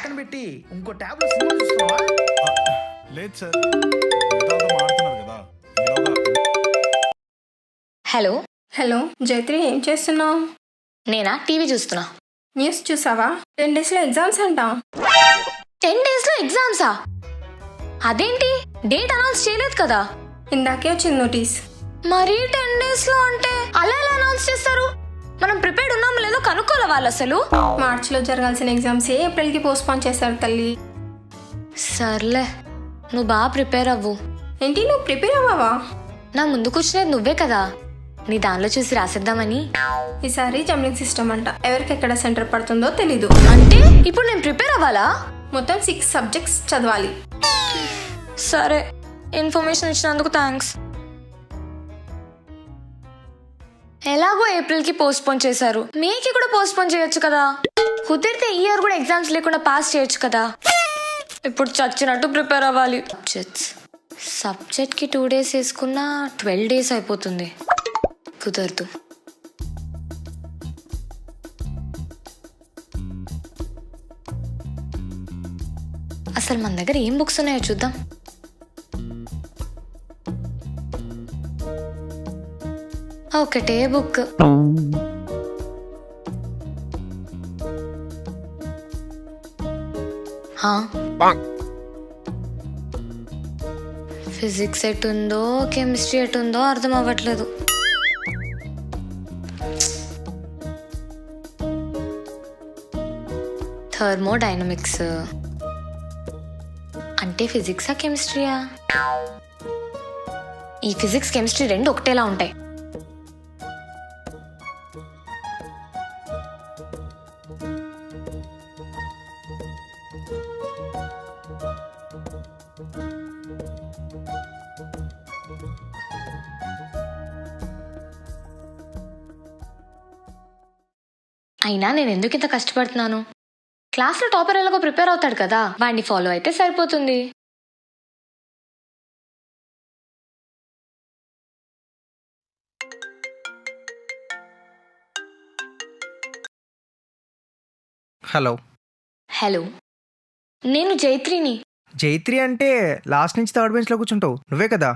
పక్కన పెట్టి ఇంకో ట్యాబ్ లో సినిమా చూస్తున్నావా? లేదు సార్, మాడుతున్నారు కదా. హలో హలో జైత్రి, ఏం చేస్తున్నావు? నేనా టీవీ చూస్తున్నా. న్యూస్ చూసావా? 10 days లో ఎగ్జామ్స్ అంట. 10 days లో ఎగ్జామ్సా? అదేంటి, డేట్ అనౌన్స్ చేయలేదు కదా? ఇందాకే వచ్చింది నోటీస్. మరి 10 days లో అంటే అలా ఎలా అనౌన్స్ చేస్తారు? మనం ప్రిపేర్డ్ ఉన్నామో లేదో కనుక్కోలే వాళ్ళు అసలు. మార్చిలో జరగాల్సిన ఎగ్జామ్స్ ఏప్రిల్కి పోస్ట్పోన్ చేస్తారు తల్లి. సర్లే, నువ్వు బాగా ప్రిపేర్ అవ్వు. ఏంటి, నువ్వు ప్రిపేర్ అవ్వవా? నా ముందు కూర్చునేది నువ్వే కదా, నీ దానిలో చూసి రాసేద్దామని. ఈసారి జంబ్లింగ్ సిస్టమ్ అంట, ఎవరికి ఎక్కడ సెంటర్ పడుతుందో తెలీదు. అంటే ఇప్పుడు నేను ప్రిపేర్ అవ్వాలా? మొత్తం 6 subjects చదవాలి. సరే, ఇన్ఫర్మేషన్ ఇచ్చినందుకు థ్యాంక్స్. ఎలాగో ఏప్రిల్కి పోస్ట్పోన్ చేశారు, మేకి కూడా పోస్ట్పోన్ చేయొచ్చు కదా. కుదిరితే ఈ ఇయర్ కూడా ఎగ్జామ్స్ లేకుండా పాస్ చేయొచ్చు కదా. ఇప్పుడు చచ్చినట్టు ప్రిపేర్ అవ్వాలి. సబ్జెక్ట్కి 2 days వేసుకున్నా 12 days అయిపోతుంది. కుదరదు. అసలు మన దగ్గర ఏం బుక్స్ ఉన్నాయో చూద్దాం. ఒకటే బుక్. ఫిజిక్స్ ఎటుందో కెమిస్ట్రీ ఎటుందో అర్థం అవ్వట్లేదు. థర్మోడైనమిక్స్ అంటే ఫిజిక్సా కెమిస్ట్రీయా? ఈ ఫిజిక్స్ కెమిస్ట్రీ రెండు ఒకటేలా ఉంటాయి. అయినా నేను ఎందుకు ఇంత కష్టపడుతున్నాను? క్లాస్లో టాపర్ ఎలాగో ప్రిపేర్ అవుతాడు కదా, వాడిని ఫాలో అయితే సరిపోతుంది. హలో హలో, నేను జైత్రిని. జైత్రి అంటే లాస్ట్ నుంచి థర్డ్ బెంచ్ లో కూర్చుంటావు నువ్వే కదా?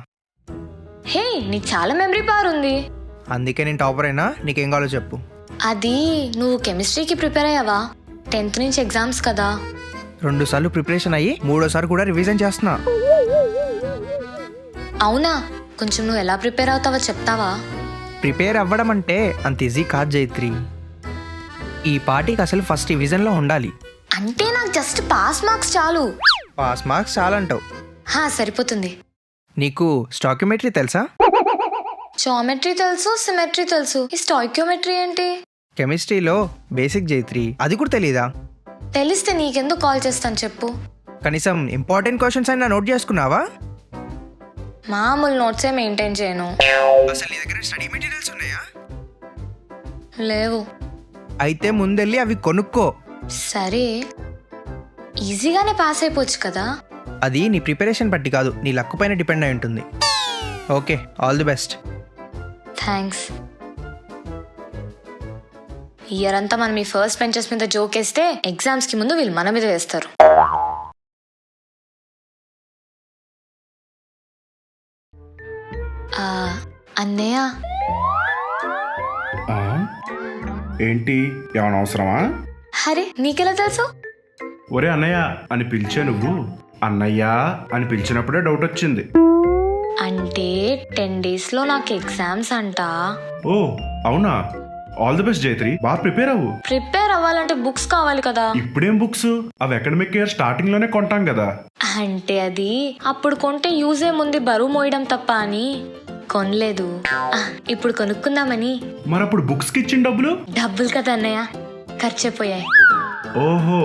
హే, నీకు చాలా మెమరీ పవర్ ఉంది. అందుకే నేను టాపర్ అయినా. నీకేం కావాలో చెప్పు. అది నువ్వు కెమిస్ట్రీకి ప్రిపేర్ అయ్యావా? 10th నుంచి ఎగ్జామ్స్ కదా. 2 సార్లు ప్రిపరేషన్ అయ్యి 3వ సారి కూడా రివిజన్ చేస్తున్నా. అవునా? కొంచెం నువ్వు ఎలా ప్రిపేర్ అవుతావో చెప్తావా? ప్రిపేర్ అవ్వడం అంటే అంత ఈజీ కాదు జైత్రి. ఈ పార్టీకి అసలు ఫస్ట్ డివిజన్లో ఉండాలి. అంటే నాకు జస్ట్ పాస్ మార్క్స్ చాలు. పాస్ మార్క్స్ చాలంటావు? సరిపోతుంది. నీకు స్టాక్యుమెట్రీ తెలుసా? జామెట్రీ తెలుసు, సిమెట్రీ తెలుసు. ఈ స్టాయిక్యోమెట్రీ ఏంటి? కెమిస్ట్రీలో బేసిక్ జైత్రి, అది కూడా తెలీదా? తెలిస్తే నీకెందుకు కాల్ చేస్తాను చెప్పు. కనీసం ఇంపార్టెంట్ క్వశ్చన్స్ అయినా నోట్ చేసుకున్నావా? మామూలు నోట్సే మెయింటైన్ చేయను. అసలు నీ దగ్గర స్టడీ మెటీరియల్స్ ఉన్నాయా? లేవు. అయితే ముందెళ్ళి అవి కొనుక్కో. సరే, ఈజీగానే పాస్ అయిపోవచ్చు కదా. అది నీ ప్రిపరేషన్ బట్టి కాదు, నీ లక్ పైన డిపెండ్ అయి ఉంటుంది. Okay, all the best. Thanks. Year అంతా మనం ఈ ఫస్ట్ బెంచెస్ మీద జోక్ వేస్తే ఎగ్జామ్స్కి ముందు వీళ్ళు మన మీద వేస్తారు. అన్నయ్య, ఏంటి, ఏమైనా అవసరమా? హరే నీకెలా తెలుసు? ఒరే అన్నయ్య అని పిలిచే నువ్వు అన్నయ్య అని పిలిచినప్పుడే డౌట్ వచ్చింది. అంటే 10 days లో నాకు ఎగ్జామ్స్ అంట. ఓ అవునా? ఆల్ ది బెస్ట్ జైత్రి, బాగా ప్రిపేర్ అవ్వు. ప్రిపేర్ అవ్వాలంటే బుక్స్ కావాలి కదా. ఇప్పుడేం బుక్స్? అవి అకాడమిక్ ఇయర్ స్టార్టింగ్ లోనే కొంటాం కదా. అంటే అది అప్పుడు కొంటే యూజ్ ఏముంది, బరువు మోయడం తప్ప అని కొనలేదు. ఇప్పుడు కొనుక్కుందామని. మరి అప్పుడు బుక్స్ కి ఇచ్చిన డబ్బులు కదా అన్నయ్య, ఖర్చయిపోయాయి. ఓహో,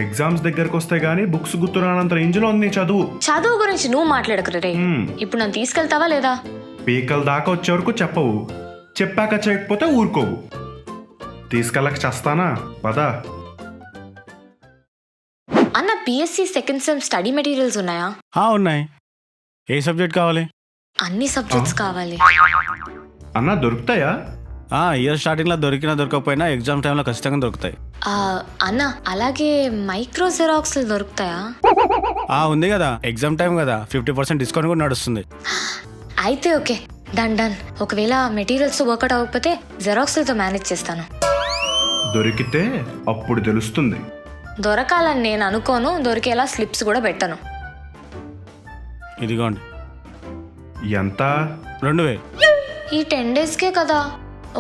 ఎగ్జామ్స్ దగ్గరకు వస్తే గానీ బుక్స్ గుర్తురానంత రేంజ్ లో ఉంది చదువు. చదువు గురించి నువ్వు మాట్లాడకు రే. ఇప్పుడు నన్ను తీసుకెళ్తావా లేదా? పీకల దాకా వచ్చే వరకు చెప్పవు, చెప్పాక చేయకపోతే ఊరుకోవు. తీసుకెళ్ళక చేస్తానా? పదా. అన్న, PSC second sem study materials ఉన్నాయా? ఉన్నాయి. ఏ సబ్జెక్ట్ కావాలి? అన్ని సబ్జెక్ట్స్ కావాలి. అన్నా దొరుకుతాయా? ఇయర్ స్టార్టింగ్ లో దొరికినా దొరకకపోయినా ఎగ్జామ్ టైంలో ఖచ్చితంగా దొరుకుతాయి. అన్న అలాగే మైక్రో జిరాక్స్లు దొరుకుతాయా? ఉంది కదా, ఎగ్జామ్ టైం కదా, 50% డిస్కౌంట్ కూడా నడుస్తుంది. అయితే ఓకే, డన్. ఒకవేళ మెటీరియల్స్ వర్కౌట్ అవ్వకపోతే జెరాక్స్లతో మేనేజ్ చేస్తాను. దొరికితే అప్పుడు తెలుస్తుంది. దొరకాలని నేను అనుకోను, దొరికేలా స్లిప్స్ కూడా పెట్టను. ఇదిగోండి. ఎంత? 2000. ఈ 10 డేస్కే కదా,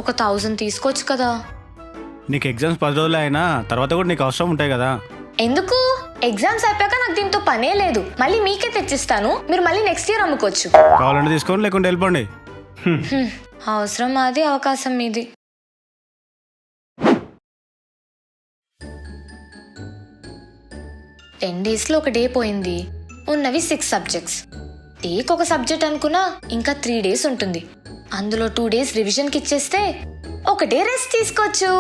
ఒక 1000 తీసుకోవచ్చు కదా. నీకు ఎగ్జామ్స్ 10 రోజులు అయినా తర్వాత కూడా నీకు అవసరం ఉంటాయి కదా. ఎందుకు? ఎగ్జామ్స్ అయిపోయాక నాకు దీంతో పనే లేదు, మళ్ళీ మీకే తెచ్చిస్తాను, మీరు మళ్ళీ నెక్స్ట్ ఇయర్ అమ్ముకోవచ్చు. కావాలంటే తీసుకోండి, లేకుంటే వెళ్ళిపోండి. అవసరం మాది, అవకాశం మీది. టెన్ డేస్లో ఒక డే పోయింది, ఉన్నవి 6 సబ్జెక్ట్స్. డేకి ఒక సబ్జెక్ట్ అనుకున్నా ఇంకా 3 డేస్ ఉంటుంది. అందులో 2 డేస్ రివిజన్కి ఇచ్చేస్తే ఒక డే రెస్ట్ తీసుకోవచ్చు.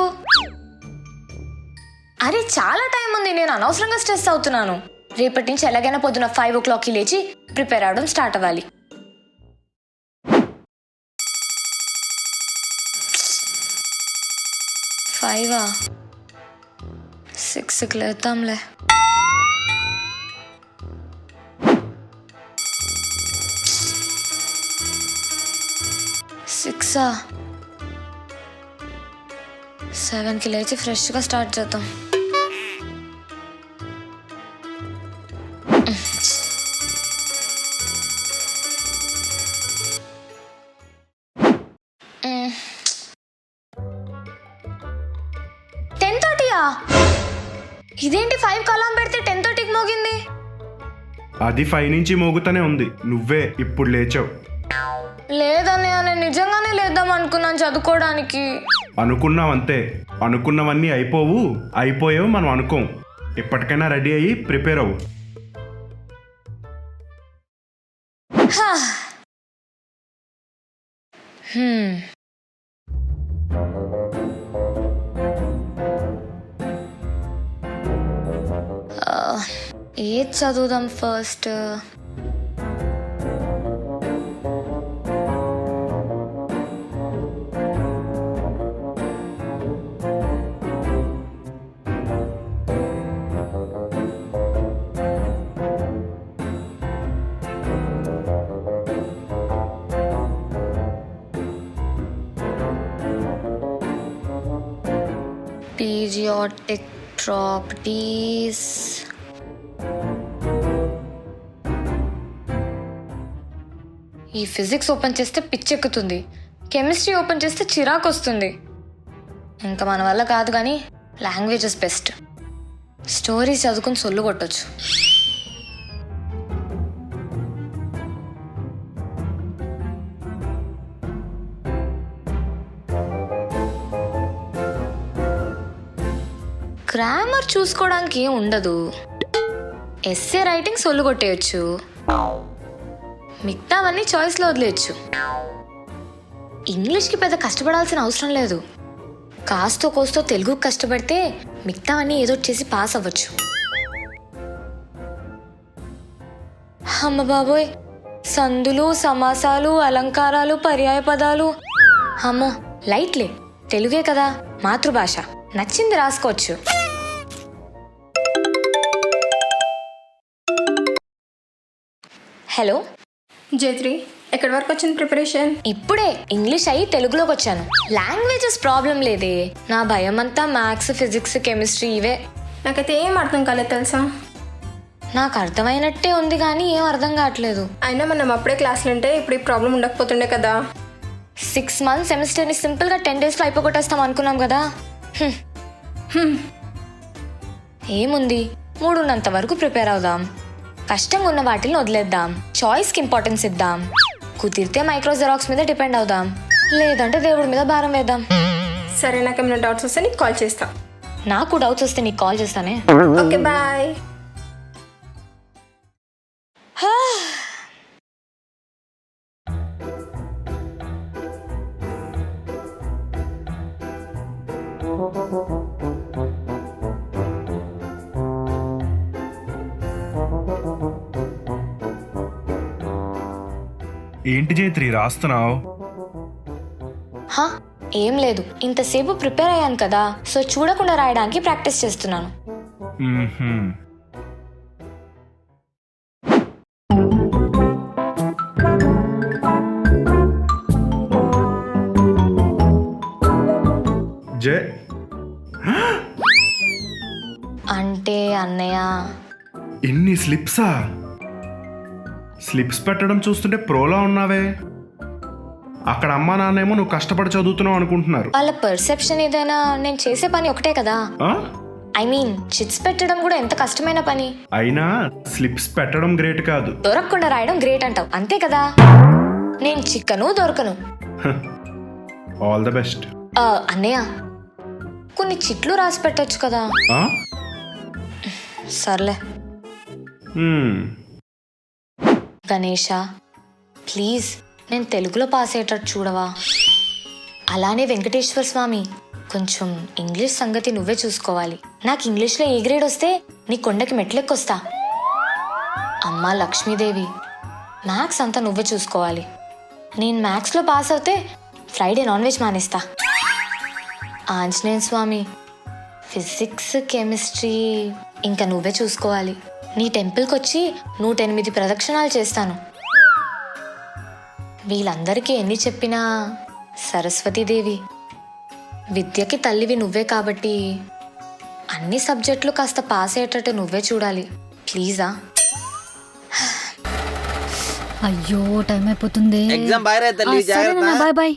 అరే చాలా టైం ఉంది, నేను అనవసరంగా స్ట్రెస్ అవుతున్నాను. రేపటి నుంచి ఎలాగైనా పొద్దున 5 o'clockకి లేచి ప్రిపేర్ అవడం స్టార్ట్ అవ్వాలి. ఫైవా 6కి లేద్దాంలే. సిక్సా 7కి లేచి ఫ్రెష్గా స్టార్ట్ చేద్దాం. ఇదేంటి 5కి అలారం పెడితే 10:30కి మోగింది? అది 5 నుంచి మోగుతూనే ఉంది, నువ్వే ఇప్పుడు లేచావు. లేదన్నయ్య, నేను నిజంగానే లేద్దాం అనుకున్నాను చదువుకోవడానికి. అనుకున్నావు అంతే, అనుకున్నవన్నీ అయిపోయావు మనం అనుకోం. ఎప్పటికైనా రెడీ అయ్యి ప్రిపేర్ అవ్వు. ఏది చదువుదాం ఫస్ట్? Periodic properties. ఈ ఫిజిక్స్ ఓపెన్ చేస్తే పిచ్చెక్కుతుంది, కెమిస్ట్రీ ఓపెన్ చేస్తే చిరాకు వస్తుంది. ఇంకా మన వల్ల కాదు కానీ లాంగ్వేజెస్ బెస్ట్. స్టోరీస్ చదువుకుని సొల్లు కొట్టచ్చు. గ్రామర్ చూసుకోవడానికి ఏం ఉండదు, ఎస్సే రైటింగ్ సొల్లు కొట్టేయచ్చు, మిగతావన్నీ చాయిస్లో వదిలేయచ్చు. ఇంగ్లీష్కి పెద్ద కష్టపడాల్సిన అవసరం లేదు, కాస్తో కోస్తో తెలుగు కష్టపడితే మిగతావన్నీ ఏదో చేసి పాస్ అవ్వచ్చు. అమ్మ బాబోయ్, సందులు, సమాసాలు, అలంకారాలు, పర్యాయ పదాలు, అమ్మో లైట్లే. తెలుగే కదా మాతృభాష, నచ్చింది రాసుకోవచ్చు. హలో జైత్రి, ఎక్కడి వరకు వచ్చింది ప్రిపరేషన్? ఇప్పుడే ఇంగ్లీష్ అయ్యి తెలుగులోకి వచ్చాను. లాంగ్వేజెస్ ప్రాబ్లం లేదే, నా భయం అంతా మ్యాథ్స్, ఫిజిక్స్, కెమిస్ట్రీ ఇవే. నాకైతే ఏం అర్థం కాలేదు తెలుసా. నాకు అర్థమైనట్టే ఉంది కానీ ఏం అర్థం కావట్లేదు. అయినా మనం అప్పుడే క్లాసులు ఉంటే ఇప్పుడు ఈ ప్రాబ్లం ఉండకపోతుండే కదా. 6 months సెమిస్టర్ని సింపుల్గా 10 daysలో అయిపోగొట్టేస్తాం అనుకున్నాం కదా. ఏముంది, 3 ఉన్నంత వరకు ప్రిపేర్ అవుదాం, కష్టంగా ఉన్న వాటిని వదిలేద్దాం, చాయిస్కి ఇంపార్టెన్స్ ఇద్దాం, కుదిరితే మైక్రో జెరాక్స్ మీద డిపెండ్ అవుదాం, లేదంటే దేవుడి మీద భారం వేద్దాం. సరే, నాకు ఏమైనా డౌట్స్ వస్తే నీకు కాల్ చేస్తా. నాకు డౌట్స్ వస్తే నీకు కాల్ చేస్తానే. Okay bye. ఏంటి జైత్రి రాస్తున్నావు? ఏం లేదు, ఇంతసేపు ప్రిపేర్ అయ్యాను కదా, సో చూడకుండా రాయడానికి ప్రాక్టీస్ చేస్తున్నాను. మ్మ్హ్మ్. జే అంటే అన్నయ్య, ఇన్ని స్లిప్సా? స్లిప్స్ పెట్టడం చూస్తుంటే ప్రోలా ఉన్నావే. అక్కడ అమ్మా నాన్నేమో నువ్వు కష్టపడి చదువుతున్నావు అనుకుంటున్నారు. వాళ్ళ పర్సెప్షన్ ఏదైనా నేను చేసే పని ఒకటే కదా. ఆ? ఐ మీన్ చిట్స్ పెట్టడం కూడా ఎంత కష్టమైన పని. అయినా స్లిప్స్ పెట్టడం గ్రేట్ కాదు, దొరకకుండా రాయడం గ్రేట్ అంటావు, అంతే కదా. నేను చిక్కను దొరకను. All the best. అన్నయ్య, కొన్ని చిట్లు రాసి పెట్టొచ్చు కదా. సర్లే. గణేష, ప్లీజ్ నేను తెలుగులో పాస్ అయ్యేటట్టు చూడవా? అలానే వెంకటేశ్వర స్వామి, కొంచెం ఇంగ్లీష్ సంగతి నువ్వే చూసుకోవాలి. నాకు ఇంగ్లీష్లో ఏ గ్రేడ్ వస్తే నీ కొండకి మెట్లెక్కొస్తా. అమ్మా లక్ష్మీదేవి, మ్యాథ్స్ అంతా నువ్వే చూసుకోవాలి. నేను మ్యాథ్స్లో పాస్ అవుతే ఫ్రైడే నాన్ వెజ్ మానేస్తా. ఆంజనేయ స్వామి, ఫిజిక్స్ కెమిస్ట్రీ ఇంకా నువ్వే చూసుకోవాలి. నీ టెంపుల్కి వచ్చి 108 ప్రదక్షిణాలు చేస్తాను. వీళ్ళందరికీ ఎన్ని చెప్పినా సరస్వతీదేవి, విద్యకి తల్లివి నువ్వే కాబట్టి అన్ని సబ్జెక్టులు కాస్త పాస్ అయ్యేటట్టు నువ్వే చూడాలి ప్లీజా. అయ్యో టైం అయిపోతుంది. ఎగ్జామ్ బాయ్ రా తల్లి, జాగ్రత్త. Bye bye.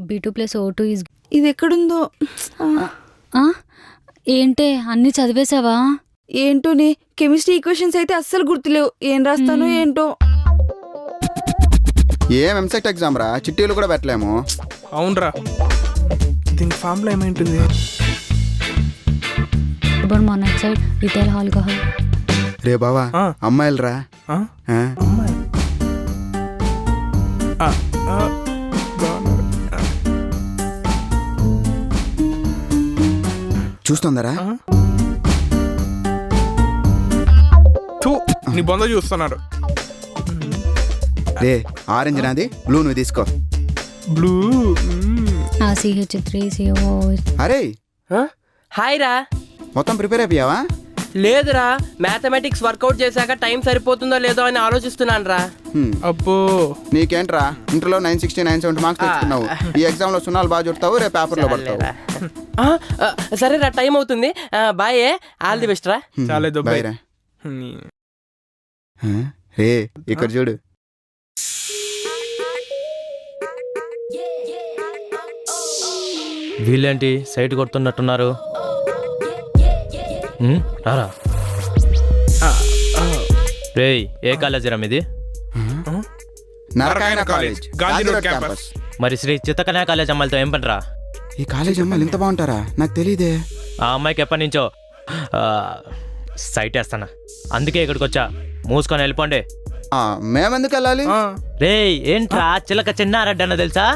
B2+O2 is. ఇది ఎక్కడుందో? ఏంటే అన్ని చదివేశావా? ఏంటోనే, కెమిస్ట్రీ ఈక్వేషన్స్ అయితే అస్సలు గుర్తులేవు. ఏం రాస్తానో ఏంటో. ఏం ఎంసెట్ ఎగ్జామ్ రా, చిట్టీలు కూడా పెట్టలేము. అవునరా, దీని ఫామ్లో ఏమైంటుంది? మొన్నటి సైడ్ ఇటల్ ఆల్కహాల్. రే బావా, అమ్మాయిలు రా. చూస్తుందరా? నీ బొంద చూస్తున్నారు. రే ఆరెంజ్ నాది, బ్లూ నువ్వు తీసుకో. బ్లూ. CH3CO. అరే హాయ్ రా. మొత్తం ప్రిపేర్ అయిపోయావా? లేదురా, మ్యాథమెటిక్స్ వర్కౌట్ చేశాక టైం సరిపోతుందో లేదో అని ఆలోచిస్తున్నాను రా. అబ్బో, నీకేంట్రా, ఇంటర్లో 960 970 మార్క్స్ తెచ్చుకున్నావు. ఈ ఎగ్జామ్ లో సున్నాలు బాగా చుడతావు, రేపు పేపర్లో పడతావు. సరే రా, టైం అవుతుంది. బాయ్, ఆల్ ది బెస్ట్ రా. చాలా బాయ్ రా. రే ఇక్కడ చూడు. వీళ్ళేంటి సైట్ కొడుతున్నట్టున్నారు? రారా. రేయ్, ఏ కాలేజీ రా మీది? నరకాయన కాలేజ్, గాంధీరోడ్ క్యాంపస్. మరి శ్రీ చిత్తకన్య కాలేజ్ అమ్మాయిలతో ఏం పనిరా? ఈ కాలేజ్ అమ్మాయిలు ఇంత బాగుంటారా? నాకు తెలీదే. ఆ అమ్మాయికి ఎప్పటి నుంచో సైట్ వేస్తానా, అందుకే ఇక్కడికి వచ్చా. మూసుకొని వెళ్ళిపోండి. మేమెందుకు వెళ్ళాలి? రేయ్, ఏంట్రా చిలక చిన్నారెడ్డి అన్న తెలుసా?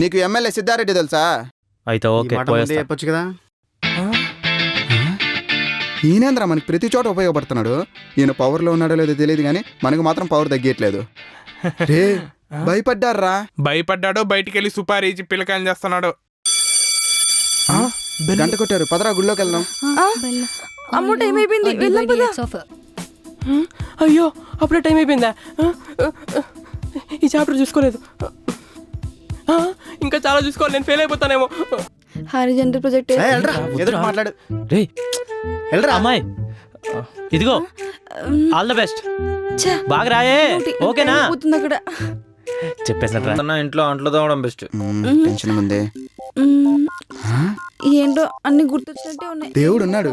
నీకు ఎమ్మెల్యే సిద్ధారెడ్డి తెలుసా? అయితే ఓకే, చెప్పొచ్చు కదా. ఈయనేంద్రా మనకి ప్రతి చోట ఉపయోగపడుతున్నాడు. ఈయన పవర్లో ఉన్నాడో లేదో తెలియదు కానీ మనకు మాత్రం పవర్ తగ్గట్లేదు. రే భయపడ్డారా? భయపడ్డాడో బయటికి వెళ్ళి సుపారీ ఇచ్చి పిల్లకాయలు చేస్తున్నాడు. గంట కొట్టారు, పదరా గుళ్ళోకి వెళ్దాం. అమ్మో టైం అయిపోయింది, వెళ్దాం పద. అయ్యో, అప్పుడే టైం అయిపోయిందా? ఈ చాప్టర్ చూసుకోలేదు, ఇంకా చాలా చూసుకోవాలి. నేను ఫెయిల్ అయిపోతానేమో. హారిజంటల్ ప్రొజెక్ట్ మాట్లాడు. రేయ్ అమ్మాయి, ఇదిగో ఆల్ ద బెస్ట్. బాగా రాయే, ఓకేనా? అక్కడ చెప్పేసిన ఇంట్లో అంట్లో తోమడం బెస్ట్. టెన్షన్ ఉంది. ఏంటో అన్ని గుర్తొచ్చినట్టే ఉన్నాయి. దేవుడు ఉన్నాడు,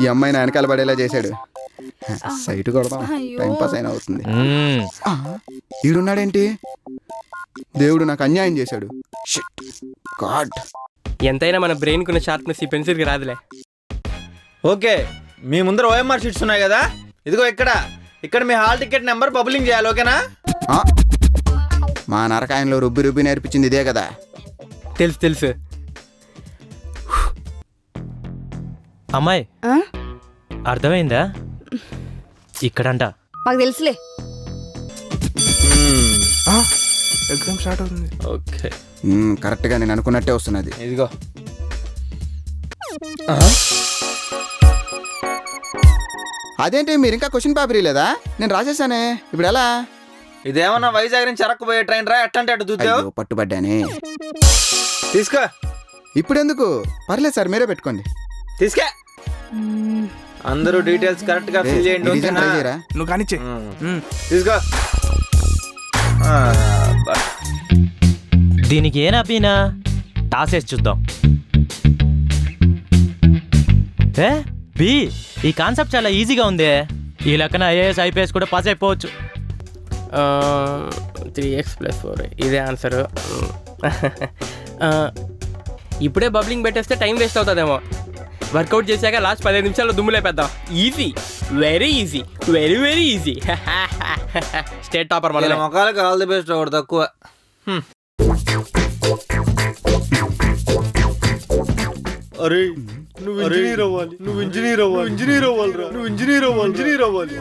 ఈ అమ్మాయిని వెనకాల పడేలా చేశాడు. సైట్ కొడదాం, టైం పాస్ అయినా అవుతుంది. ఈడున్నాడేంటి? దేవుడు నాకు అన్యాయం చేశాడు. గాడ్, ఎంతైనా మన బ్రెయిన్ కున్న షార్ప్నెస్ ఈ పెన్సిల్కి రాదులే. ఓకే, మీ ముందర OMR షీట్స్ ఉన్నాయి కదా, ఇదిగో ఇక్కడ మీ హాల్ టికెట్ నెంబర్ పబ్లింగ్ చేయాలి, ఓకేనా? మా నరకాయంలో రుబ్బి రుబ్బి నేర్పించింది ఇదే కదా. తెలుసు. అమ్మాయి, అర్థమైందా? ఇక్కడంట. మాకు తెలుసులే. ఎగ్జామ్ స్టార్ట్ అవుతుంది. ఓకే కరెక్ట్గా నేను అనుకున్నట్టే వస్తున్నది. ఇదిగో అదేంటి మీరు ఇంకా క్వశ్చన్ పేపర్ లేదా? నేను రాసేసానే, ఇప్పుడు ఎలా? ఇదేమన్నా వైజాగ్ నుంచి అరక్కుపోయే ట్రైన్ రా, ఎట్టంటే అటు దూతావు. అయ్యో, పట్టుబడ్డానే. తీసుకో. ఇప్పుడు ఎందుకు? పర్లేదు సార్, మీరే పెట్టుకోండి. తీసుకే. అందరూ డీటెయిల్స్ కరెక్ట్ గా ఫిల్ చేయండి. రివిజన్ ఓకేనా? ట్రై చేయరా? నువ్వు కానిచ్చే. తీసుకో. దీనికి ఏనా పీనా టాస్ వేసి చూద్దాం. ఏ బి, ఈ కాన్సెప్ట్ చాలా ఈజీగా ఉంది. ఈ లెక్కన ఐఏఎస్ ఐపీఎస్ కూడా పాస్ అయిపోవచ్చు. 3x + 4 ఇదే ఆన్సరు. ఇప్పుడే బబ్లింగ్ పెట్టేస్తే టైం వేస్ట్ అవుతుందేమో. వర్కౌట్ చేశాక లాస్ట్ 15 నిమిషాల్లో దుమ్ము లేపేద్దాం. Easy, very easy, very very easy. State topper మన మొక్కలకి ఆల్ ది బెస్ట్. ఒకటి తక్కువ. అరే నువ్వు ఇంజనీర్ అవ్వాలి, నువ్వు ఇంజనీర్ అవ్వాలి, ఇంజనీర్ అవ్వాలిరా, నువ్వు ఇంజనీర్ అవ్వాలి, ఇంజనీర్ అవ్వాలి.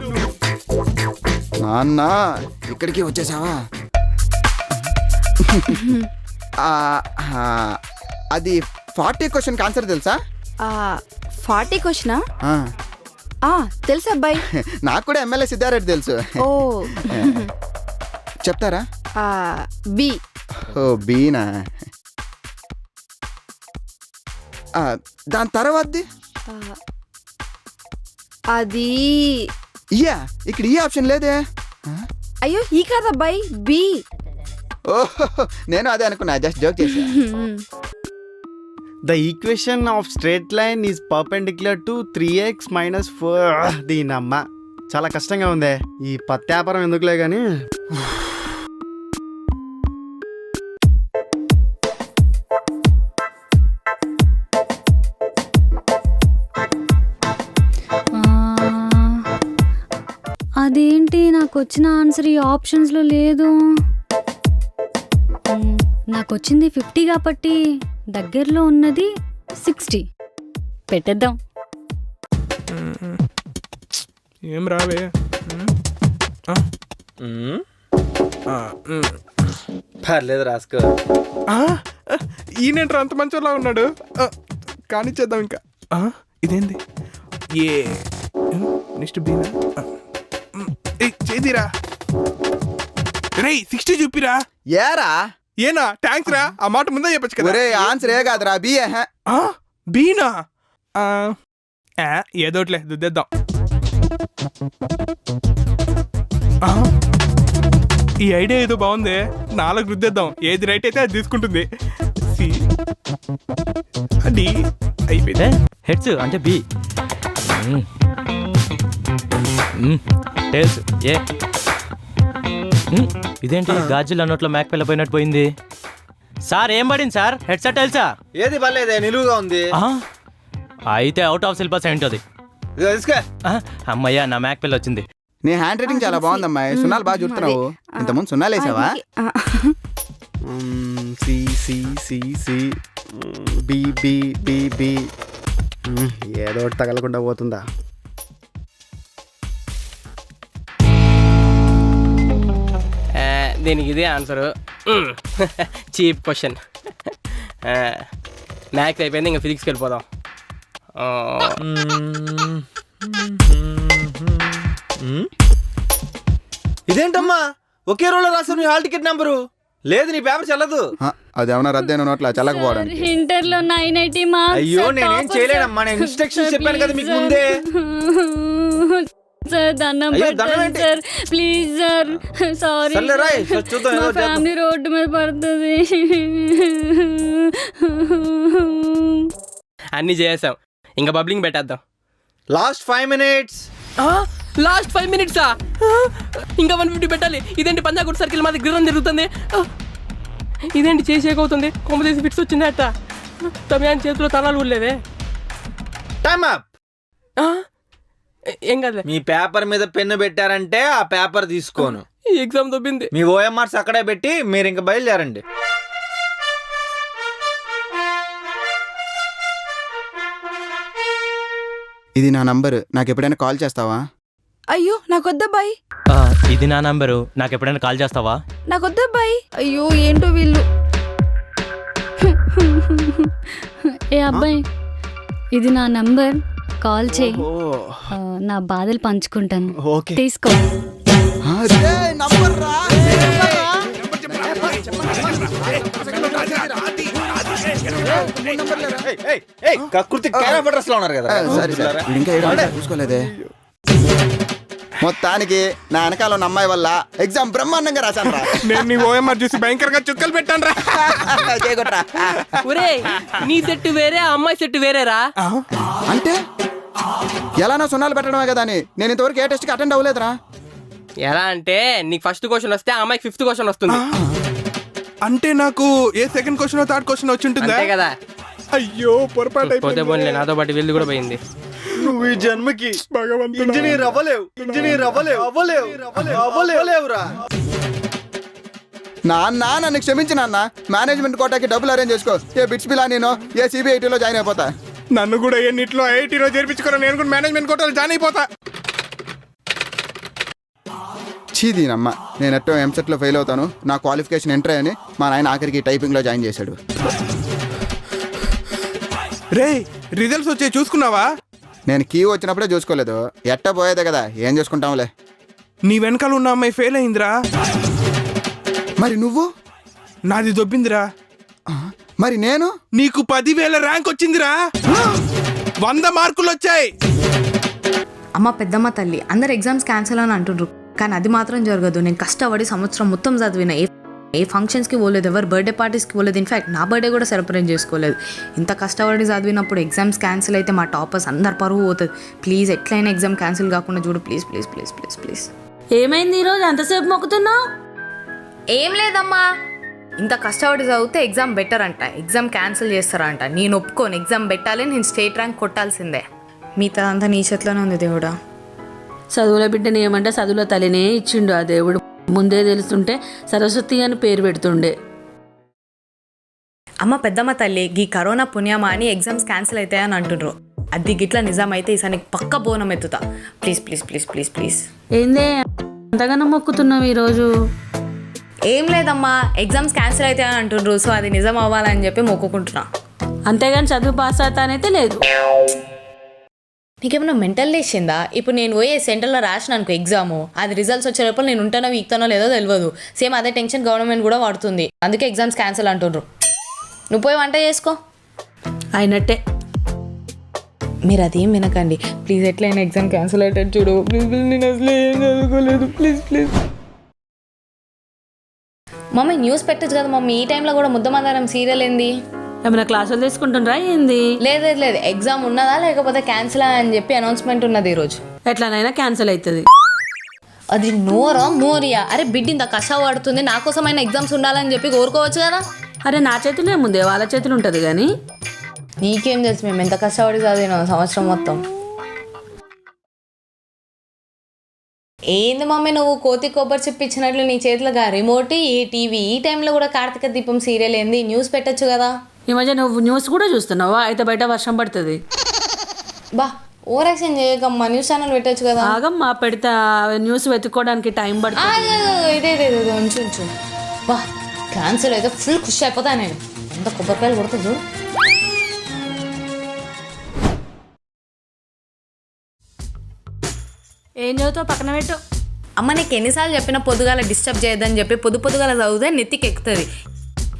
నాన్న ఇక్కడికి వచ్చేసావా? అది 40 క్వశ్చన్ ఆన్సర్ తెలుసా? 40 క్వశ్చనా? ఆ, తెలుసు అబ్బాయి. నాకు కూడా ఎమ్మెల్యే సిద్ధారెడ్డి తెలుసు. ఓ చెప్తారా? బి. ఓ బీనా. దాని తర్వాతది అది ఇయా. ఇక్కడ ఈ ఆప్షన్ లేదే. అయ్యో ఈ కాదబ్బాయి, బి. ఓహో, నేను అదే అనుకున్నా, జస్ట్ జోక్ చేసా. The equation of straight line is perpendicular to 3x - 4. దీనమ్మ చాలా కష్టంగా ఉందే. ఈ పత్యాపారం ఎందుకులే కానీ. అదేంటి నాకు వచ్చిన ఆన్సర్ ఈ ఆప్షన్స్లో లేదు. నాకు వచ్చింది 50 కాబట్టి దగ్గరలో ఉన్నది 60 పెట్టేద్దాం. ఏం రావే. పర్లేదు రాసుకో. ఈయనేంట్రా అంత మంచిలా ఉన్నాడు. కానిచ్చేద్దాం ఇంకా. ఇదేంది? ఏ నెక్స్ట్ బీనా. చేదిరా రే, 60 చూపిరా. ఏరా ఏనా? థ్యాంక్స్ రా, ఆ మాట ముందే చెప్పచ్చు కదా. ఒరే, ఆన్సర్ ఏ కాదురా, బి. బీనా? ఏదోట్లే దుద్దేద్దాం. ఈ ఐడియా ఏదో బాగుంది. 4 రుద్దేద్దాం, ఏది రైట్ అయితే అది తీసుకుంటుంది. అది అయిపోయింది. హెడ్స్ అంటే బి, టేల్స్ ఏ. ఇదేంటి గాజులు అన్నట్లో మ్యాక్ పిల్లపోయినట్టు పోయింది. సార్ ఏం పడింది సార్? హెడ్సా టైల్సా? ఏది పర్లేదే, నిలువుగా ఉంది. అయితే అవుట్ ఆఫ్ సిలబస్ ఏంటది. అమ్మయ్యా, నా మ్యాక్ పిల్ల వచ్చింది. నీ హ్యాండ్ రైటింగ్ చాలా బాగుందమ్మాయి. సున్నాలు బాగా చూస్తున్నావు. ఇంతకుముందు సున్నాలు వేసావా? C C C C B B B B. ఏదో ఒకటి తగలకుండా పోతుందా? దీనికి ఇదే ఆన్సరు. Cheap question. మ్యాథ్స్ అయిపోయింది, ఇంకా ఫిజిక్స్కి వెళ్ళిపోదాం. ఇదేంటమ్మా ఒకే రోజులో రాసావు నీ హాల్ టికెట్ నెంబరు? లేదు, నీ పేపర్ చెల్లదు. అది ఏమన్నా రద్దయిన నోట్ల చల్లకపోవడం. ఇంటర్లో 980 మార్క్స్. అయ్యో, నేనేం చేయలేనమ్మా, నేను ఇన్స్ట్రక్షన్స్ చెప్పాను కదా మీకు ముందే. సార్ దండం పెట్టండి సార్, ప్లీజ్ సార్. సారీ, మా ఫ్యామిలీ రోడ్డు మీద పడుతుంది. అన్నీ చేసాం, ఇంకా బబ్లింగ్ పెట్టేద్దాం. Last 5 minutes. లాస్ట్ 5 minutes ఇంకా 150 పెట్టాలి. ఇదేంటి పంజాగుట్ సర్కిల్ మాది గిరం జరుగుతుంది. ఇదేంటి చేసేకవుతుంది. కొమ్మ చేసి ఫిట్స్ వచ్చింది అట్ట. తమ్యాన్ చేతిలో తలాలు ఊడలేదే. Time up. ఏం కాదులే. మీ పేపర్ మీద పెన్ను పెట్టారంటే ఆ పేపర్ తీసుకోను. ఈ ఎగ్జామ్ దొబ్బింది. మీ ఓఎంఆర్స్ అక్కడే పెట్టి మీరు ఇంకా బయలుదేరండి. ఇది నా నంబర్, నాకు ఎప్పుడైనా కాల్ చేస్తావా? అయ్యో నాకొద్దబ్బాయి, ఇది నా నంబరు, నాకు ఎప్పుడైనా కాల్ చేస్తావా? నాకొద్దబ్బాయి. అయ్యో ఏంటో వీళ్ళు. ఏ అబ్బాయి, ఇది నా నంబర్, కాల్ చేయి. ఓ నా బాధలు పంచుకుంటాను, ఓకే. తీసుకో. కకృతి క్యారెక్టర్స్ లో ఉన్నారు కదా. ఇంకా ఏడు చూసుకోలేదే. మొత్తానికి నా వెనకాల ఉన్న అమ్మాయి వల్ల ఎగ్జామ్ బ్రహ్మాండంగా రాశాను రా. నేను నీ ఓఎంఆర్ చూసి భయంకరంగా చుక్కలు పెట్టాను రా. చేయగొట్రా. ఒరే నీ సెట్ వేరే, ఆ అమ్మాయి సెట్ వేరేరా. అంటే ఎలానో సున్నాలు పెట్టడమే కదా అని నేను ఇంతవరకు ఏ టెస్ట్కి అటెండ్ అవ్వలేదురా. ఎలా అంటే నీకు ఫస్ట్ క్వశ్చన్ వస్తే ఆ అమ్మాయికి 5th క్వశ్చన్ వస్తుంది. అంటే నాకు ఏ సెకండ్ క్వశ్చన్ థర్డ్ క్వశ్చన్ వచ్చి ఉంటుందా? అంతే కదా. అయ్యో పొరపాటు పోతే పోన్లే, నాతో పాటు వెళ్ళి కూడా పోయింది. నువ్వు ఈ జన్మకి ఇంజనీర్ అవ్వలేవురా. నాన్న నన్ను క్షమించి నాన్న. మేనేజ్మెంట్ కోటాకి డబ్బులు అరేంజ్ చేసుకో. ఏ బిట్స్ పిలా నేను ఏ సిబిఐటీలో జాయిన్ అయిపోతా. నన్ను కూడా ఎన్నిట్లో ఐఐటీలో చేర్పించుకోరా, నేను కూడా మేనేజ్మెంట్ కోటాలో జాయిన్ అయిపోతా. చీదీనమ్మ, నేను ఎట్టో ఎంసెట్లో ఫెయిల్ అవుతాను, నా క్వాలిఫికేషన్ ఎంటర్ అని మా నాయన ఆఖరికి టైపింగ్లో జాయిన్ చేశాడు. రే రిజల్ట్స్ వచ్చే చూసుకున్నావా? నేను కీ వచ్చినప్పుడే చూసుకోలేదు. ఎట్ట పోయేదే కదా, ఏం చూసుకుంటాంలే. నీ వెనకాల ఉన్న అమ్మాయి ఫెయిల్ అయిందిరా. మరి నువ్వు? నాది దొబ్బిందిరా. మరి నేను? నీకు 10,000 ర్యాంక్ వచ్చిందిరా. 100 మార్కులు వచ్చాయి. అమ్మ పెద్దమ్మ తల్లి, అందరు ఎగ్జామ్స్ క్యాన్సిల్ అని అంటుండ్రు, కానీ అది మాత్రం జరగదు. నేను కష్టపడి సంవత్సరం మొత్తం చదివిన, ఏ ఫంక్షన్స్కి పోలేదు, ఎవరు బర్త్డే పార్టీస్కి పోలేదు, ఇన్ఫ్యాక్ట్ నా బర్త్డే కూడా సెలబ్రేట్ చేసుకోలేదు. ఇంత కష్టపడి చదివినప్పుడు ఎగ్జామ్స్ క్యాన్సిల్ అయితే మా టాపర్స్ అందరు పరువు పోతుంది. ప్లీజ్ ఎట్లయినా ఎగ్జామ్ క్యాన్సిల్ కాకుండా చూడు, please please please please please. ఏమైంది ఈరోజు అంతసేపు మొక్కుతున్నావు? ఏం లేదమ్మా, ఇంత కష్టపడి చదివితే ఎగ్జామ్ బెటర్ అంట, ఎగ్జామ్ క్యాన్సిల్ చేస్తారంట. నేను ఒప్పుకోను, ఎగ్జామ్ పెట్టాలి, నేను స్టేట్ ర్యాంక్ కొట్టాల్సిందే. మిగతా అంతా నీ చేతిలోనే ఉంది దేవుడా. చదువుల బిడ్డని ఏమంటే చదువుల తల్లినే ఇచ్చిండు ఆ దేవుడు. ముందే తెలుస్తుంటే సరస్వతి అని పేరు పెడుతుండే. అమ్మ పెద్దమ్మ తల్లి, గీ కరోనా పుణ్యమా అని ఎగ్జామ్స్ క్యాన్సిల్ అవుతాయని అంటుండ్రు. అది గిట్లా నిజమైతే ఈసారి పక్క బోనం ఎత్తుతా. Please please please please please. ఏందే అంతగానో మొక్కుతున్నావు ఈరోజు? ఏం లేదమ్మా, ఎగ్జామ్స్ క్యాన్సిల్ అవుతాయని అంటుండ్రు, సో అది నిజం అవ్వాలని చెప్పి మొక్కుకుంటున్నా. అంతేగాని చదువు పాస్ అవుతానైతే లేదు. నీకేమన్నా మెంటల్ లేచిందా? ఇప్పుడు నేను పోయే సెంటర్లో రాసిన అనుకో ఎగ్జాము, అది రిజల్ట్స్ వచ్చే లోపల నేను ఉంటానో వీక్తానో లేదో తెలియదు. సేమ్ అదే టెన్షన్ గవర్నమెంట్ కూడా పడుతుంది, అందుకే ఎగ్జామ్స్ క్యాన్సిల్ అంటుండ్రు. నువ్వు పోయి వంట చేసుకో. అయినట్టే. మీరు అదేం వినకండి ప్లీజ్, ఎట్లయినా ఎగ్జామ్ క్యాన్సిల్ అయ్యేటట్టు చూడు ప్లీజ్. నేను అసలు ఏం చదువుకోలేదు, ప్లీజ్ ప్లీజ్. మమ్మీ న్యూస్ పెట్టచ్చు కదా మమ్మీ, ఈ టైంలో కూడా ముద్దమందారం సీరియల్ ఏంది? ఏమైనా క్లాసులు తీసుకుంటుండ్రా ఏంది? లేదు లేదు, ఎగ్జామ్ ఉన్నదా లేకపోతే క్యాన్సిల్ అని చెప్పి అనౌన్స్మెంట్ ఉన్నది ఈరోజు. ఎట్లానైనా క్యాన్సిల్ అవుతుంది. అది నోరా మోరియా? అరే బిడ్డ ఇంత కష్టపడుతుంది, నా కోసమైనా ఎగ్జామ్స్ ఉండాలని చెప్పి కోరుకోవచ్చు కదా. అరే నా చేతులు ఏముంది, వాళ్ళ చేతులు ఉంటుంది కానీ. నీకేం తెలుసు మేము ఎంత కష్టపడి చదివినాం సంవత్సరం మొత్తం. ఏంది మమ్మీ నువ్వు కోతి కొబ్బరి చెప్పించినట్లు నీ చేతులుగా రిమోట్, ఈ టీవీ, ఈ టైంలో కూడా కార్తీక దీపం సీరియల్ ఏంది? న్యూస్ పెట్టచ్చు కదా. ఈ మధ్య నువ్వు న్యూస్ కూడా చూస్తున్నావా? అయితే బయట వర్షం పడుతుంది. బా ఓవర్ యాక్షన్ చేయకమ్మా, న్యూస్ ఛానల్ పెట్టచ్చు కదా. ఆగమ్మా, పెడతా. న్యూస్ వెతుక్కోవడానికి టైం పడుతుంది. ఇదే ఉంచు ఉంచు. బా క్యాన్సిల్ అయితే ఫుల్ ఖుషి అయిపోతా నేను. ఎంత కొబ్బరికాయలు కొడతా చూడు. ఏం చదువుతావు పక్కన పెట్టు. అమ్మ నీకు ఎన్నిసార్లు చెప్పినా పొద్దుగాల డిస్టర్బ్ చేయొద్దని చెప్పి పొద్దుగాల చదివితే నెత్తికి ఎక్కుతుంది.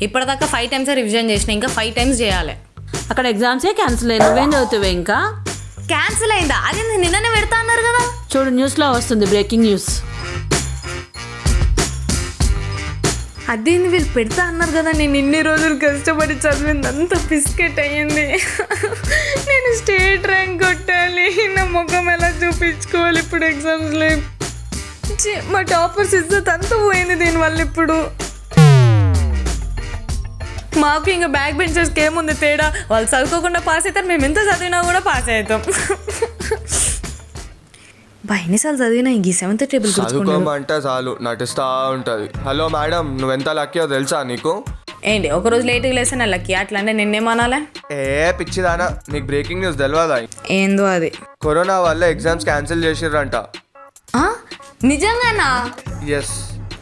ఇప్పటిదాకా 5 times రివిజన్ చేసిన, ఇంకా 5 times చేయాలి. అక్కడ ఎగ్జామ్సే క్యాన్సిల్ అయ్యి నువ్వేం చదువుతావే? ఇంకా క్యాన్సిల్ అయిందా? అది నిన్ననే పెడతా అన్నారు కదా. చూడు న్యూస్లో వస్తుంది, బ్రేకింగ్ న్యూస్. అదేంది వీళ్ళు పెడతా అన్నారు కదా. నేను ఇన్ని రోజులు కష్టపడి చదివింది అంత బిస్కెట్ అయ్యింది. నేను స్టేట్ ర్యాంక్ కొట్టాలి, నా ముఖం ఎలా చూపించుకోవాలి ఇప్పుడు ఎగ్జామ్స్లో. మా టాపర్స్ ఇజ్జత్ అంతా పోయింది దీనివల్ల. ఇప్పుడు మాకు ఇంకా బ్యాక్ బెంచర్స్కి ఏముంది తేడా? వాళ్ళు చదువుకోకుండా పాస్ అవుతారు, మేము ఎంత చదివినా కూడా పాస్ అవుతాం. ఎన్నిసార్లు చదివినా ఇంక 7th టేబుల్ చదువుకోమంటే చాలు నటిస్తా ఉంటది. హలో మేడం, నువ్వెంత లక్కీయో తెలుసా నీకు? ఏంటి ఒకరోజు లేట్గా లేస్తే నా లక్కీ? అట్లా అంటే నిన్నేమనాలే? పిచ్చిదానా, నీకు బ్రేకింగ్ న్యూస్ తెలియదా? ఏందో అది. కరోనా వల్ల ఎగ్జామ్స్ క్యాన్సిల్ చేసిర్రంట. నిజంగానా? ఎస్.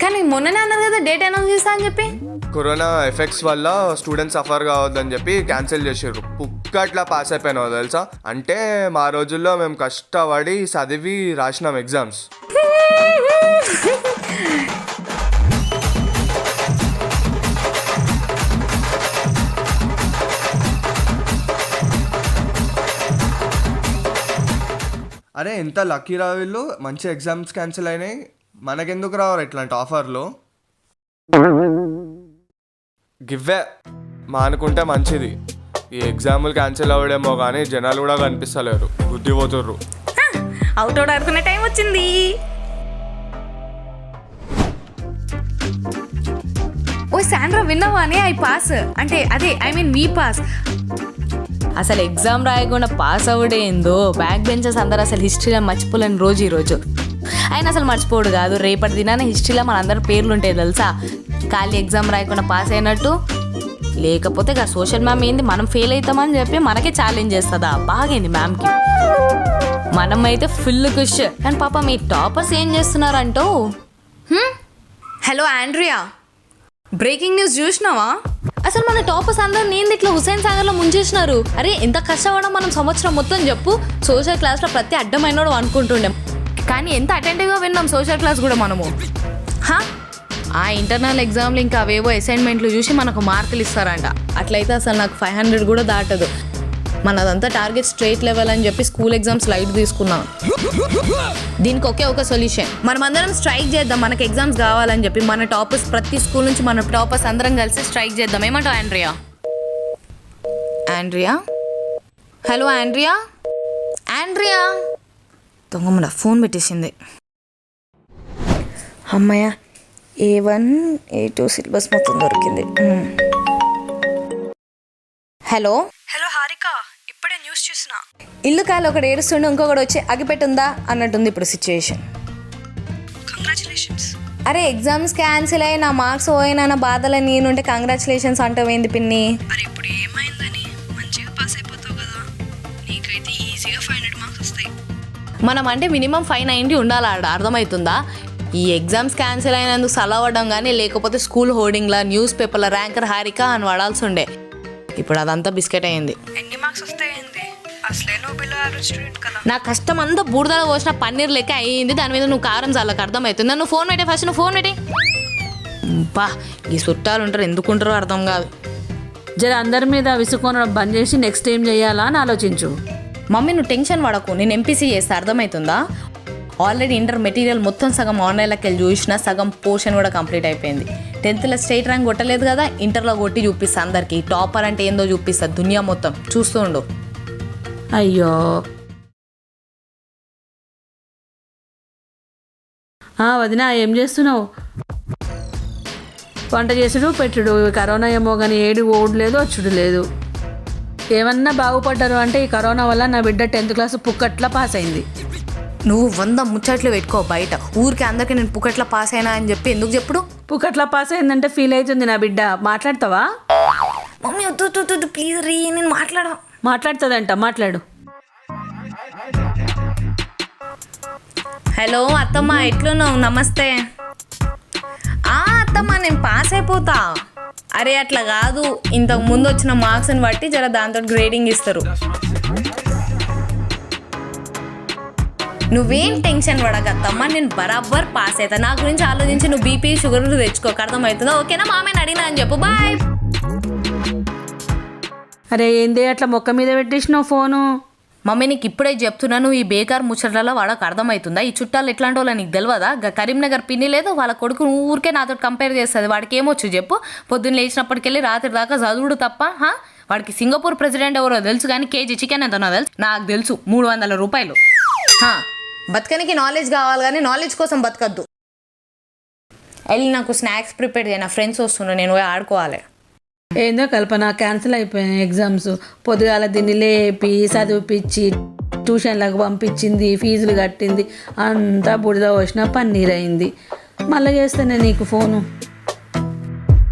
కానీ మొన్ననే అన్నారు కదా డేట్ అనౌన్స్ చేస్తా అని చెప్పి. కరోనా ఎఫెక్ట్స్ వల్ల స్టూడెంట్స్ సఫర్ కావద్దని చెప్పి క్యాన్సిల్ చేసారు. పుక్కట్లా పాస్ అయిపోయినావు తెలుసా. అంటే మా రోజుల్లో మేము కష్టపడి చదివి రాసినాం ఎగ్జామ్స్. అరే ఎంత లక్కీ రా వీళ్ళు, మంచి ఎగ్జామ్స్ క్యాన్సిల్ అయినాయి. మనకెందుకు రావాలి ఇట్లాంటి ఆఫర్లు? గివ్వే మానుకుంటే మంచిది. ఈ ఎగ్జాములు క్యాన్సిల్ అవ్వడేమో కానీ జనాలు కూడా కనిపిస్తలేరు, బుద్ధి పోతుర్రు. అవుట్ ఆడుకునే టైం వచ్చింది. ఓ శాండ్రా విన్నావా అని ఐ పాస్ అంటే అదే ఐ మీన్ మీ పాస్. అసలు ఎగ్జామ్ రాయకుండా పాస్ అవ్వడేందో. బ్యాక్ బెంచెస్ అందరు అసలు హిస్టరీలో మర్చిపోలేని రోజు ఈరోజు. ఆయన అసలు మర్చిపోడు కాదు, రేపటి దినాన హిస్టరీలో మనందరి పేర్లు ఉంటాయి తెలుసా. ఖాళీ ఎగ్జామ్ రాయకుండా పాస్ అయినట్టు. లేకపోతే ఇక సోషల్ మ్యామ్ ఏంది మనం ఫెయిల్ అవుతామని చెప్పి మనకే ఛాలెంజ్ చేస్తుందా. బాగైంది మ్యామ్కి. మనమైతే ఫుల్ ఖుష్. కానీ పాప మీ టాపర్స్ ఏం చేస్తున్నారంటో. హలో ఆండ్రియా, బ్రేకింగ్ న్యూస్ చూసినావా? అసలు మన టాపర్స్ అందరూ నేను ఇట్లా హుసేన్ సాగర్లో ముంచేసినారు. అరే ఎంత కష్టపడడం మనం సంవత్సరం మొత్తం చెప్పు. సోషల్ క్లాస్లో ప్రతి అడ్డమైనోడు అనుకుంటుండే, కానీ ఎంత అటెంటివ్గా విన్నాం సోషల్ క్లాస్ కూడా మనము. ఆ ఇంటర్నల్ ఎగ్జామ్లు ఇంకా అవేవో అసైన్మెంట్లు చూసి మనకు మార్కులు ఇస్తారంట. అట్లయితే అసలు నాకు 500 కూడా దాటదు. మనదంతా టార్గెట్ స్ట్రేట్ లెవెల్ అని చెప్పి స్కూల్ ఎగ్జామ్స్ లైట్ తీసుకున్నాం. దీనికి ఒకే ఒక సొల్యూషన్, మనం అందరం స్ట్రైక్ చేద్దాం. మనకి ఎగ్జామ్స్ కావాలని చెప్పి మన టాపర్స్ ప్రతి స్కూల్ నుంచి మన టాపర్స్ అందరం కలిసి స్ట్రైక్ చేద్దాం. ఏమంటావు Andrea? Andrea, hello Andrea. Andrea దొంగమ్మ ఫోన్ పెట్టేసింది. అమ్మయ్య, A1 A2 సిలబస్ మొత్తం దొరికింది. హలో హలో హారిక, ఇప్పుడే న్యూస్ చూసినా. ఇల్లు కాలు ఒకటి ఏడుస్తుండే ఇంకొకటి వచ్చి అగిపెట్టుందా అన్నట్టుంది ఇప్పుడు సిచ్యువేషన్. కంగ్రాచులేషన్స్. అరే ఎగ్జామ్స్ క్యాన్సిల్ అయ్యి నా మార్క్స్ పోయినా బాధలో నేనుంటే కంగ్రాచులేషన్స్ అంటావేంది పిన్ని? అరే ఇప్పుడు ఏమైందని, మంచిగా పాస్ అయిపోతావు కదా, నీకైతే ఈజీగా 500 మార్క్స్ వస్తాయి. మనం అంటే మినిమం 590 ఉండాలి ఆడ, అర్థమవుతుందా? ఈ ఎగ్జామ్స్ క్యాన్సిల్ అయినందుకు సలవడం కానీ లేకపోతే స్కూల్ హోర్డింగ్లా న్యూస్ పేపర్ల ర్యాంకర్ హారిక అని వాడాల్సి ఉండే. ఇప్పుడు అదంతా బిస్కెట్ అయింది. ఎన్ని మార్క్స్ వస్తాయింది? అసలే నువ్వు బిలో యావరేజ్ స్టూడెంట్ కదా. నా కష్టం అంతా బూడిదలో పోసిన పన్నీర్ లెక్క అయ్యింది. దాని మీద నువ్వు కారం చాలకు అర్థమవుతుంది. నువ్వు ఫోన్ పెట్టే ఫస్ట్, నువ్వు ఫోన్ పెట్టి. బా ఈ చుట్టాలు ఉంటారు ఎందుకుంటారో అర్థం కాదు. జర అందరి మీద విసుకొనడం బంద్ చేసి నెక్స్ట్ ఏం చేయాలా అని ఆలోచించు. మమ్మీ నువ్వు టెన్షన్ పడకు, నేను ఎంపీసీ చేస్తే అర్థమవుతుందా? ఆల్రెడీ ఇంటర్ మెటీరియల్ మొత్తం సగం ఆన్లైన్లోకి వెళ్ళి చూసినా, సగం పోర్షన్ కూడా కంప్లీట్ అయిపోయింది. 10th స్టేట్ ర్యాంక్ కొట్టలేదు కదా, ఇంటర్లో కొట్టి చూపిస్తా అందరికి. టాపర్ అంటే ఏందో చూపిస్తా దునియా మొత్తం, చూస్తుండు. అయ్యో వదినా ఏం చేస్తున్నావు? వంట చేసుడు పెట్టుడు. కరోనా ఏమో కానీ ఏడు ఓడు లేదు వచ్చుడు లేదు. ఏమన్నా బాగుపడ్డారు అంటే ఈ కరోనా వల్ల నా బిడ్డ 10th క్లాస్ పుక్కట్లా పాస్ అయింది. నువ్వు 100 ముచ్చట్లు పెట్టుకో బయట. ఊరికి అందరికీ నేను పుక్కట్లా పాస్ అయినా అని చెప్పి ఎందుకు చెప్పుడు? పుక్కట్లా పాస్ అయిందంటే ఫీల్ అవుతుంది నా బిడ్డ. మాట్లాడతావా? మమ్మీ వద్దు ప్లీజ్ రీ, నేను మాట్లాడుతుందంట, మాట్లాడు. హలో అత్తమ్మ, ఎట్లున్నావు? నమస్తే. అత్తమ్మ నేను పాస్ అయిపోతా. అరే అట్లా కాదు, ఇంతకు ముందు వచ్చిన మార్క్స్ని బట్టి జర దాంతో గ్రేడింగ్ ఇస్తారు. నువ్వేం టెన్షన్ పడకత్తమ్మా, నేను బరాబర్ పాస్ అవుతా. నా గురించి ఆలోచించి నువ్వు బీపీ షుగర్ తెచ్చుకోక, అర్థమవుతుందా? ఓకేనా? మామయ్యని అడిగినా అని చెప్పు. బాయ్. అరే ఏంది అట్లా మొక్క మీద పెట్టేసినావు ఫోను? మమ్మీ నీకు ఇప్పుడే చెప్తున్నా, నువ్వు ఈ బేకార్ ముచ్చట్లలో వాళ్ళకి అర్థమవుతుందా? ఈ చుట్టాలు ఎట్లాంటి వాళ్ళ నీకు తెలియదా? కరీంనగర్ పిన్ని లేదు, వాళ్ళ కొడుకు ఊరికే నాతో కంపేర్ చేస్తుంది. వాడికి ఏమొచ్చు చెప్పు? పొద్దున్న లేచినప్పటికెళ్ళి రాత్రి దాకా చదువుడు తప్ప. వాడికి సింగపూర్ ప్రెసిడెంట్ ఎవరో తెలుసు, కానీ కేజీ చికెన్ ఎంతనో తెలుసు? నాకు తెలుసు, 300 రూపాయలు. బతకనికి నాలెడ్జ్ కావాలి కానీ నాలెడ్జ్ కోసం బతకద్దు. వెళ్ళి నాకు స్నాక్స్ ప్రిపేర్ చేయ, నా ఫ్రెండ్స్ వస్తున్నారు, నేను పోయి ఆడుకోవాలి. ఏందో కల్పన, క్యాన్సిల్ అయిపోయినాయి ఎగ్జామ్స్. పొద్దుగాల దీన్ని లేపి చదివిపించి ట్యూషన్లకు పంపించింది, ఫీజులు కట్టింది, అంతా బుడిద పోసిన పన్నీర్ అయింది. మళ్ళీ చేస్తేనే నీకు ఫోను.